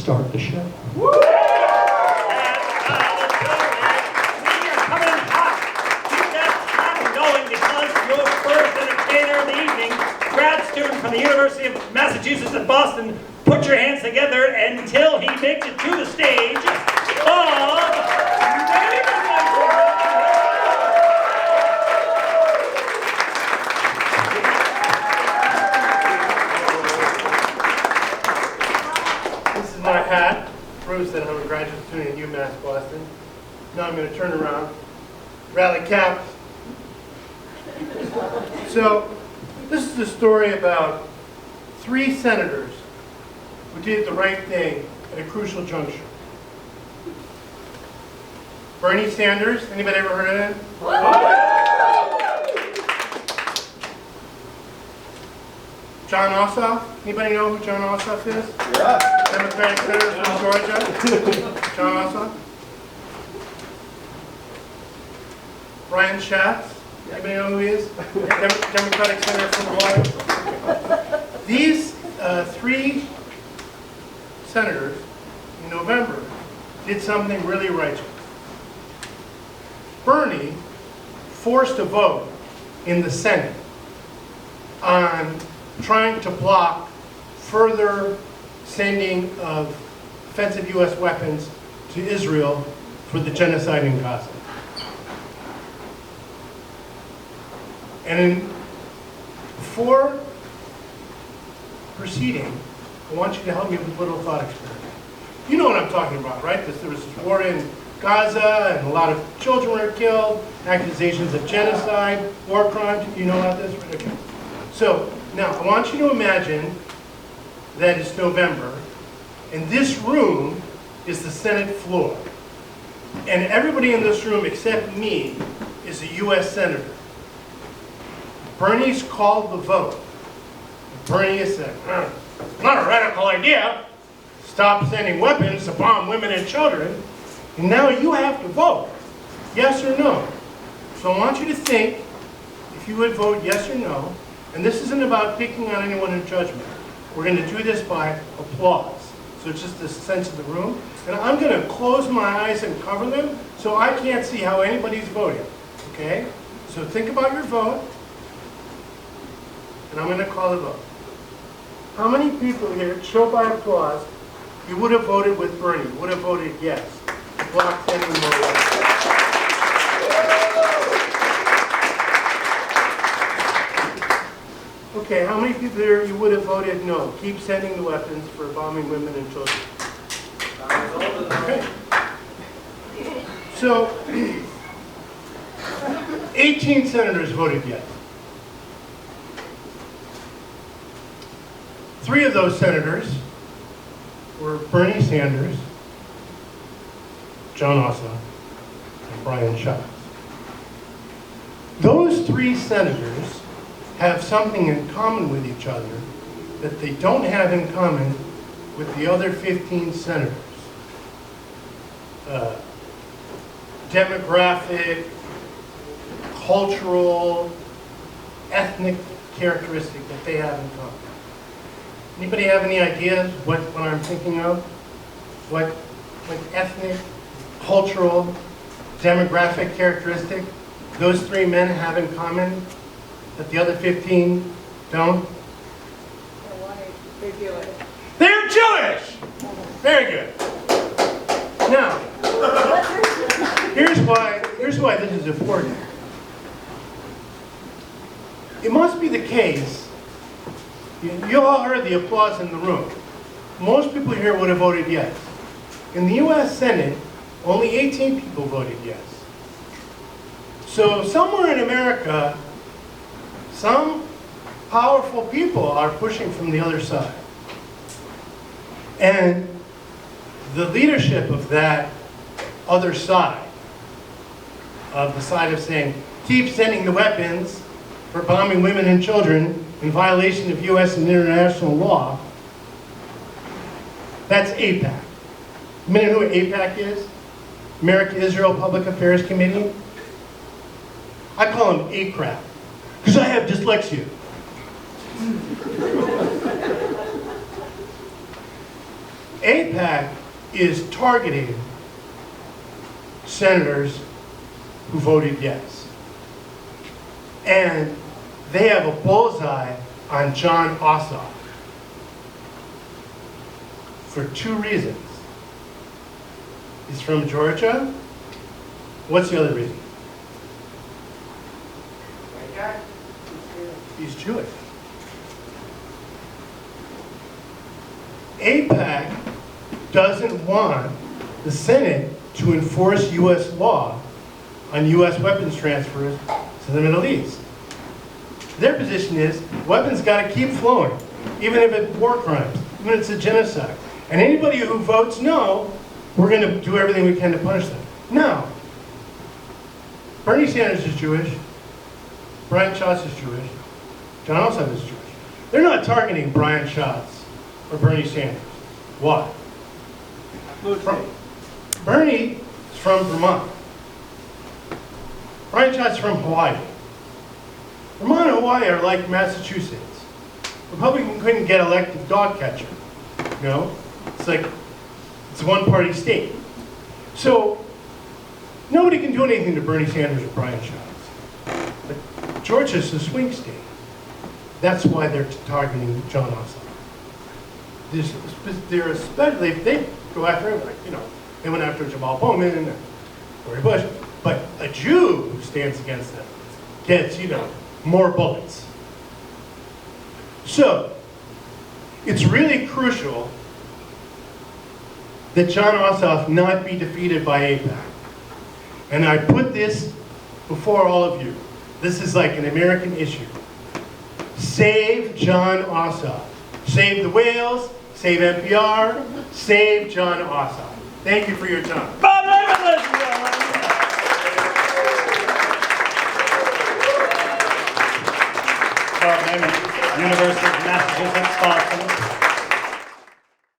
start the show. We are coming hot. Keep that hot going because your first entertainer of the evening, grad student from the University of Massachusetts at Boston, put your hands together until he makes it to the stage. This is my hat. Proves that I'm a graduate student at UMass Boston. Now I'm going to turn around, rally caps. So, this is a story about 3 senators who did the right thing at a crucial juncture. Bernie Sanders, anybody ever heard of him? Jon Ossoff, anybody know who Jon Ossoff is? Yeah. Democratic senator from Georgia. Jon Ossoff. Brian Schatz, anybody know who he is? Democratic senator from Hawaii. These 3 senators in November did something really righteous. Bernie forced a vote in the Senate on trying to block further sending of offensive U.S. weapons to Israel for the genocide in Gaza. And before proceeding, I want you to help me with a little thought experiment. You know what I'm talking about, right? There was this war in Gaza, and a lot of children were killed, accusations of genocide, war crimes. You know about this? Okay. So, now, I want you to imagine that it's November, and this room is the Senate floor. And everybody in this room, except me, is a U.S. Senator. Bernie's called the vote. Bernie has said, it's not a radical idea. Stop sending weapons to bomb women and children. And now you have to vote, yes or no. So I want you to think if you would vote yes or no. And this isn't about picking on anyone in judgment. We're going to do this by applause. So it's just the sense of the room. And I'm going to close my eyes and cover them so I can't see how anybody's voting. Okay? So think about your vote. And I'm going to call the vote. How many people here, show by applause, you would have voted with Bernie, would have voted yes? Block sending more weapons. Okay, how many people here you would have voted no? Keep sending the weapons for bombing women and children. Okay. So, 18 senators voted yes. 3 of those senators were Bernie Sanders, Jon Ossoff, and Brian Schatz. Those 3 senators have something in common with each other that they don't have in common with the other 15 senators. Demographic, cultural, ethnic characteristic that they have in common. Anybody have any ideas what I'm thinking of? What ethnic, cultural, demographic characteristic those 3 men have in common that the other 15 don't? They're white. They're Jewish. They're Jewish! Very good. Now, here's why this is important. It must be the case, you all heard the applause in the room. Most people here would have voted yes. In the U.S. Senate, only 18 people voted yes. So somewhere in America, some powerful people are pushing from the other side. And the leadership of that other side, of the side of saying, keep sending the weapons for bombing women and children in violation of U.S. and international law, that's AIPAC. You may know what AIPAC is? America-Israel Public Affairs Committee. I call them ACRAP, because I have dyslexia. AIPAC is targeting senators who voted yes. And they have a bullseye on Jon Ossoff for 2 reasons. He's from Georgia. What's the other reason? He's Jewish. AIPAC doesn't want the Senate to enforce U.S. law on U.S. weapons transfers to the Middle East. Their position is weapons got to keep flowing, even if it's war crimes, even if it's a genocide. And anybody who votes no, we're going to do everything we can to punish them. No. Bernie Sanders is Jewish. Brian Schatz is Jewish. Jon Ossoff is Jewish. They're not targeting Brian Schatz or Bernie Sanders. Why? Bernie is from Vermont. Brian Schatz is from Hawaii. Vermont and Hawaii are like Massachusetts. Republican couldn't get elected dog catcher. You know? It's like, it's a one-party state. So, nobody can do anything to Bernie Sanders or Brian Schatz. But Georgia's a swing state. That's why they're targeting Jon Ossoff. They're especially, if they go after him, like, you know, they went after Jamal Bowman and Cori Bush, but a Jew who stands against them gets, you know, more bullets. So, it's really crucial that Jon Ossoff not be defeated by AIPAC. And I put this before all of you. This is like an American issue. Save Jon Ossoff. Save the whales, save NPR, save Jon Ossoff. Thank you for your time. Bob Levin, ladies and gentlemen. Bob Levin, University of Massachusetts, Boston.